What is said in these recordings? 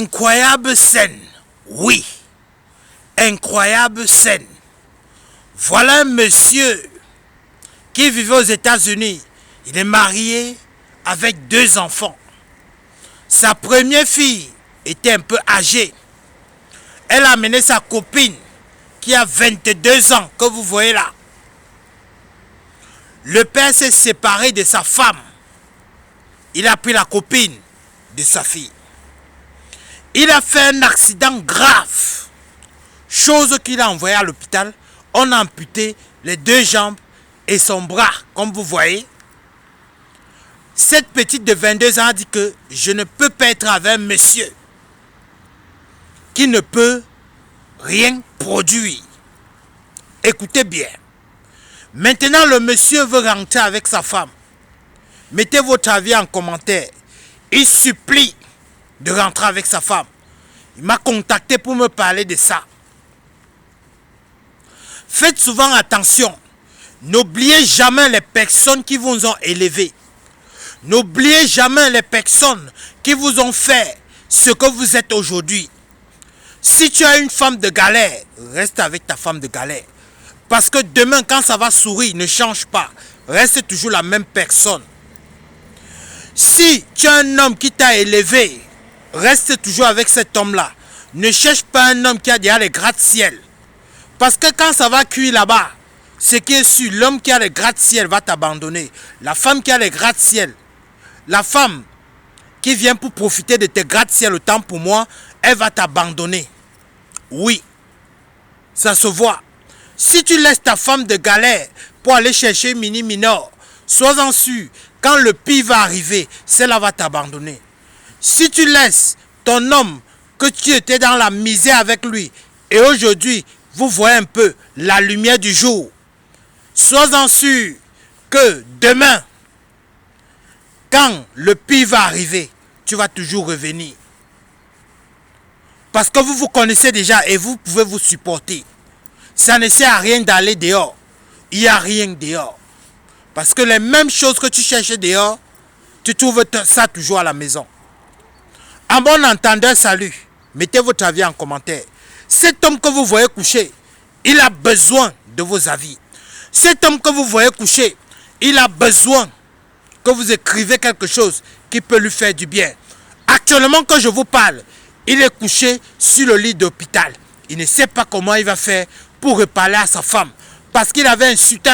Incroyable scène, oui, incroyable scène. Voilà un monsieur qui vivait aux États-Unis. Il est marié avec 2 enfants. Sa première fille était un peu âgée. Elle a amené sa copine qui a 22 ans, que vous voyez là. Le père s'est séparé de sa femme. Il a pris la copine de sa fille. Il a fait un accident grave. Chose qu'il a envoyé à l'hôpital. On a amputé les 2 jambes et son bras, comme vous voyez. Cette petite de 22 ans a dit que je ne peux pas être avec un monsieur qui ne peut rien produire. Écoutez bien. Maintenant, le monsieur veut rentrer avec sa femme. Mettez votre avis en commentaire. Il supplie de rentrer avec sa femme. Il m'a contacté pour me parler de ça. Faites souvent attention. N'oubliez jamais les personnes qui vous ont élevé. N'oubliez jamais les personnes qui vous ont fait ce que vous êtes aujourd'hui. Si tu as une femme de galère, reste avec ta femme de galère. Parce que demain, quand ça va sourire, ne change pas. Reste toujours la même personne. Si tu as un homme qui t'a élevé, reste toujours avec cet homme-là. Ne cherche pas un homme qui a déjà les gratte-ciel. Parce que quand ça va cuire là-bas, ce qui est sûr, l'homme qui a les gratte-ciel va t'abandonner. La femme qui a les gratte-ciel, la femme qui vient pour profiter de tes gratte-ciel autant pour moi, elle va t'abandonner. Oui, ça se voit. Si tu laisses ta femme de galère pour aller chercher mini minor, sois-en sûr, quand le pire va arriver, celle-là va t'abandonner. Si tu laisses ton homme que tu étais dans la misère avec lui, et aujourd'hui, vous voyez un peu la lumière du jour, sois-en sûr que demain, quand le pire va arriver, tu vas toujours revenir. Parce que vous vous connaissez déjà et vous pouvez vous supporter. Ça ne sert à rien d'aller dehors. Il n'y a rien dehors. Parce que les mêmes choses que tu cherches dehors, tu trouves ça toujours à la maison. En bon entendeur, salut. Mettez votre avis en commentaire. Cet homme que vous voyez couché, il a besoin de vos avis. Cet homme que vous voyez couché, il a besoin que vous écrivez quelque chose qui peut lui faire du bien. Actuellement, quand je vous parle, il est couché sur le lit d'hôpital. Il ne sait pas comment il va faire pour reparler à sa femme. Parce qu'il avait insulté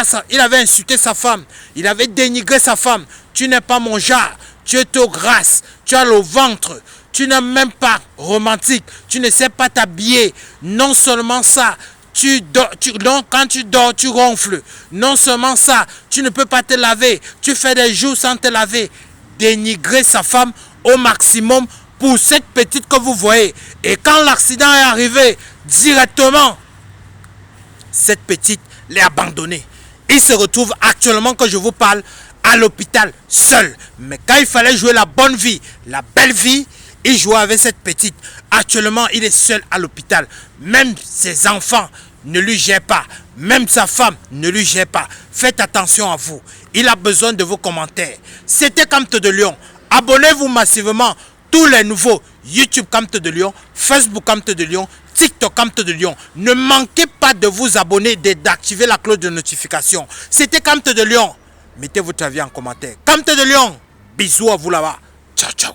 sa femme. Il avait dénigré sa femme. Tu n'es pas mon genre. Tu es trop grasse. Tu as le ventre. Tu n'es même pas romantique. Tu ne sais pas t'habiller. Non seulement ça. Quand tu dors, tu ronfles. Non seulement ça. Tu ne peux pas te laver. Tu fais des jours sans te laver. Dénigrer sa femme au maximum pour cette petite que vous voyez. Et quand l'accident est arrivé, directement, cette petite l'est abandonnée. Il se retrouve actuellement, que je vous parle, à l'hôpital seul. Mais quand il fallait jouer la bonne vie, la belle vie, il jouait avec cette petite. Actuellement, il est seul à l'hôpital. Même ses enfants ne lui gèrent pas. Même sa femme ne lui gère pas. Faites attention à vous. Il a besoin de vos commentaires. C'était Camte de Lion. Abonnez-vous massivement. Tous les nouveaux YouTube Camte de Lion, Facebook Camte de Lion, TikTok Camte de Lion. Ne manquez pas de vous abonner et d'activer la cloche de notification. C'était Camte de Lion. Mettez votre avis en commentaire. Camte de Lion. Bisous à vous là-bas. Ciao, ciao.